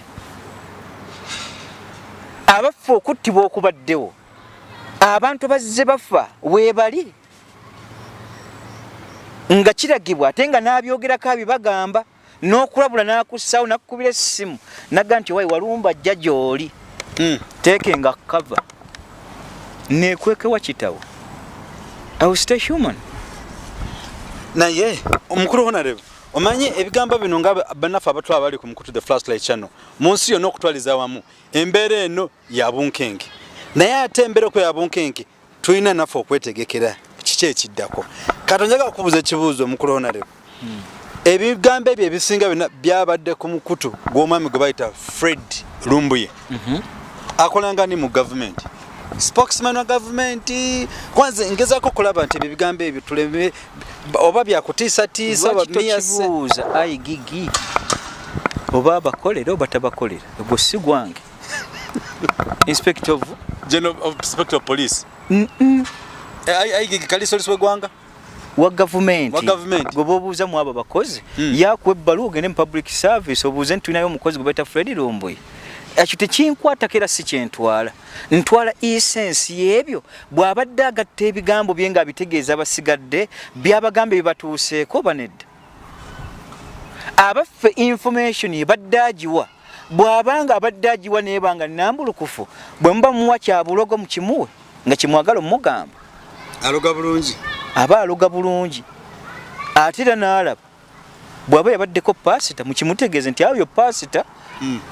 Speaker 1: abaffe okuttibwa okubaddewo abantu bazze bafa weebali nga kiragibwa ate nga n'abyogerako abibagamba n'okulabula n'akussaawo nakukubira essimu nagga nti wayi walumba ajja gy'oli teekenga kava neekwekewa kitawo I will stay human
Speaker 2: naye omukulu honorable omanyi ebigambo bino nga bannaffe abatwala bali ku mukutu the flashlight channel mu nsi yonna okutwaliza wamu embeera eno ya bunkenke naye ate embeera okwo ya bunkenke tulina naffe okwetegekera kiki ekiddako katonjaga okubuuza ekibuuzo omukulu honorable ebigambo ebyo ebisinga byonna byabadde ku mukutu gw'omwami gwe bayita Fred Lumbuye akolanga ni mu government spokesman wa government kwanza ngezako kulaba nti ebigambo ebyo tuleme oba byakutiisatiisa
Speaker 1: kibuuza ayigigi oba abakolera oba tabakolera ogwo si gwange
Speaker 2: General of Inspector of Police ayigigi kali soliswe gwanga
Speaker 1: wa government gwe bobuuza mu abo bakozi yakuwa ebbaluwa ogende mu public service obuuze nti tulinayo omukozi gwe bayita Fred Lumbuye ekyo tekinkwata kera si kyentwala ntwala essence y'ebyo bw'abadde agatta ebigambo bye nga abitegeeza abasigadde byabagamba ebibatuuseeko banedda abaffe information ebadde agiwa bw'abanga abadde agiwa neebanga nnambulukufu bwe muba muwa kyabulogo mu kimuwe nga kimwagala omugamba
Speaker 2: aloga bulungi
Speaker 1: aba aloga bulungi ate era n'alaba bw'aba yabaddeko pasita mukimutegeeze nti ayo pasita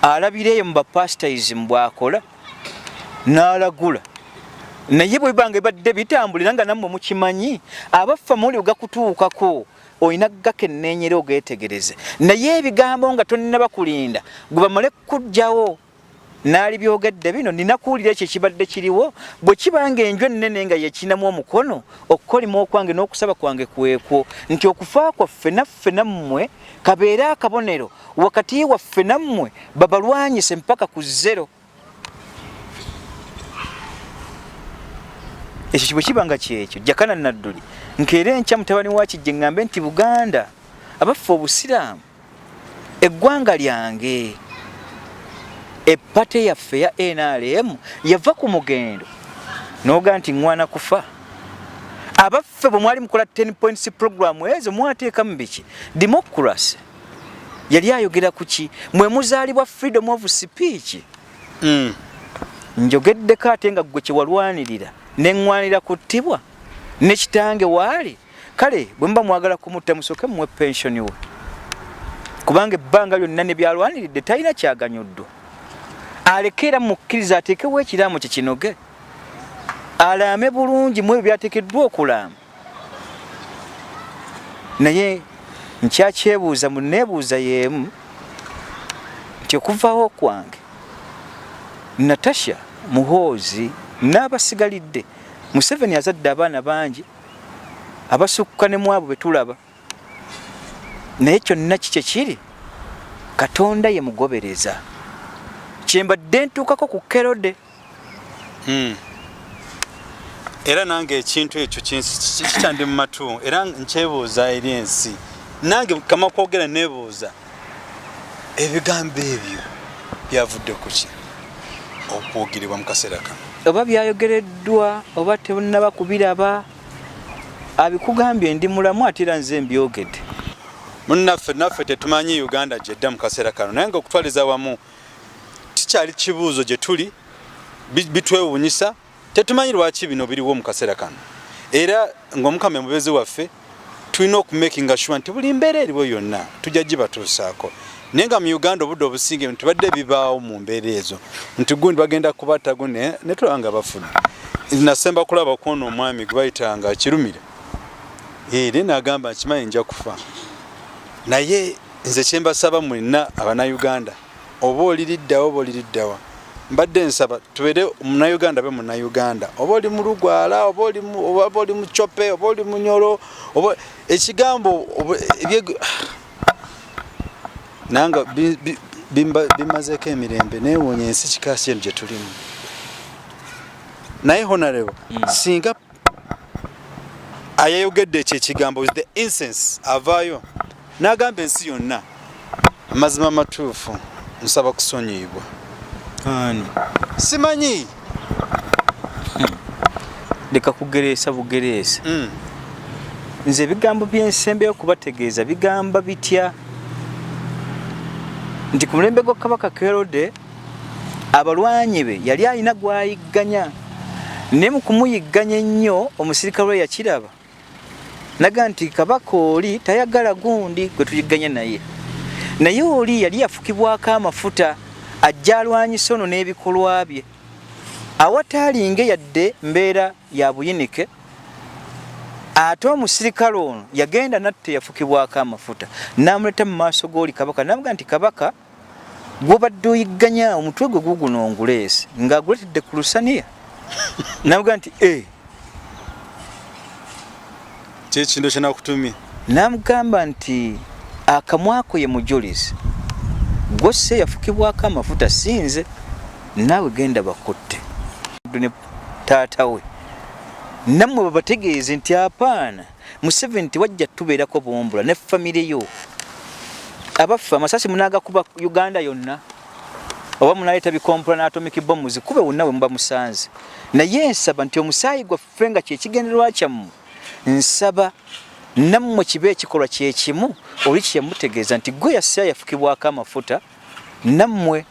Speaker 1: alabireyo mu bapasitaism bw'akola n'alagula naye bwe bibanga ebadde bitambulira nga nammwe mukimanyi abaffa muli ogakutuukako olina gakennenyera ogeetegereze naye ebigambo nga tonnaba kulinda gwe bamale kujjawo naali byogedde bino nina kuwulira ekyo ekibadde kiriwo bwe kibanga enju ennene nga yekinamu omukono okukolima okwange n'okusaba kwange kwekwo nti okufa kwaffe naffe nammwe kabeere akabonero wakati waffe nammwe babalwanyise mpaka ku zero ekyo bwe kibanga kyekyo Jakana Naduli nkeera enkya mutabani wa kijje ŋŋambe nti Buganda abaffe obusiraamu eggwanga lyange epate yaffe ya NRM yava ku mugendo noga nti ngwana kufa abaffe bwe mwali mukola 10 points program ezo mwateeka mu biki democracy yali ayogera ku ki mwe muzaalibwa freedom of speech njogeddeko ate nga gwe kyewalwanirira neŋŋwanira kuttibwa ne kitange waali kale bwe muba mwagala kumutta musooke muwe pensioni we kubanga ebbanga lyonna ne byalwaniridde talina kyaganyuddwa alekera mukkiriza ateekewo ekiraamo kye kinoge alaame bulungi mu ebyo byateekeddwa okulaama naye nkyakyebuuza munneebuuza y'emu nti nti okuvaawo kwange Natasha Muhoozi n'abasigalidde Museveni azadde abaana bangi abasukka ne mwabo betulaba naye kyonna kike kiri Katonda ye mugobereza kyembadde ntuukako ku Kerode
Speaker 2: era nange ekintu ekyo kikyandi mu matu era nkyebuuza eri ensi nange kama kwogera nebuuza ebigambo ebyo byavudde ku ki okwogerebwa mu kaseera kano
Speaker 1: oba byayogereddwa oba tebannaba kubiraba abikugambye ndi mulamu ate era nze mbyogedde
Speaker 2: naffe tetumanyi Uganda gyedda mu kaseera kano naye nga okutwaliza wamu kikyali kibuuzo gye tuli bitwewuunyisa tetumanyi lwaki bino biriwo mu kaseera kano era ng'omukama mubezi waffe tulina okumakinga sure nti buli mbeera eriwo yonna tujja gibatuusaako naye nga mu Uganda obudde obusinga ebintu badde bibaawo mu mbeera ezo nti gundi bagenda kubatago ne tulaba nga bafudde nasemba kulaba kwona omwami gwe bayitanga Kirumira era n'agamba nkimanyi nja kufa naye nze kyembasaba mwenna Abanayuganda oba oliriddawa mbadde nsaba tubeere Munnayuganda be Munnayuganda oba oli mu Lugwala oba oli mu Chope oba oli mu Nyoro oba ekigambo nanga bimazeeko emirembe neewuunya ensi kikaasi eno gye tulimu naye honorable singa ayayogedde ekyo ekigambo with the incense avaayo n'agamba ensi yonna amazima matuufu nsaba kusonyiyibwa simanyi
Speaker 1: leka kugereesa bugereesa nze ebigambo byensembeyo kubategeeza bigamba bitya nti ku mulembe gwa Kabaka Kerode abalwanyi be yali alina gwayigganya ne mu kumuyigganya ennyo omusirikale we yakiraba naga nti kabaka oli tayagala gundi gwe tuyigganya naye oli yali yafukibwako amafuta ajja alwanyisa ono n'ebikolwa bye awataalinge yadde mbeera ya buyinike ate omusirikale ono yagenda natte yafukibwako amafuta n'amuleta mu maaso g'oli kabaka namuga nti kabaka gwobadde oyigganya omutwe gwe guguno onguleese ng'aguletedde ku lusaniya namuga nti
Speaker 2: kyekindo kyenakutumye
Speaker 1: namugamba nti akamwako ye mujulizi gwose yafukibwako amafuta sinze naawe genda bakutte ne taata we nammwe babategeeze nti apaana Museveni wajja tubeerako bombula ne famire yo abaffe amasasi munaagakuba Uganda yonna oba munaleeta bikompula n'atomic bombs kube wonna we muba musanze naye nsaba nti omusaayi gwaffe nga kyekigendererwa kyammwe nsaba nammwe kibe ekikolwa kyekimu oli kyemutegeeza nti gwe yassa yafukibwako amafuta nammwe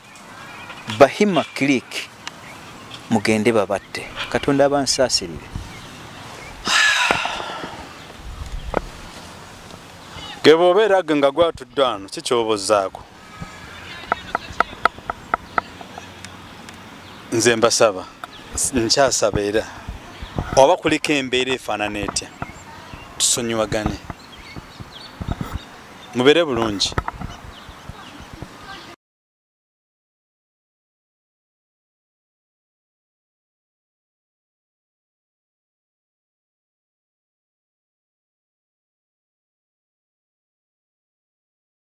Speaker 1: Bahima Click mugende babatte Katonda abansaasirire
Speaker 2: gebo obeera nga gwatudde wano kikyobozaako nze mbasaba nkyasaba era oba kuliko embeera efaanana etya tusonyiwagane mubeere bulungi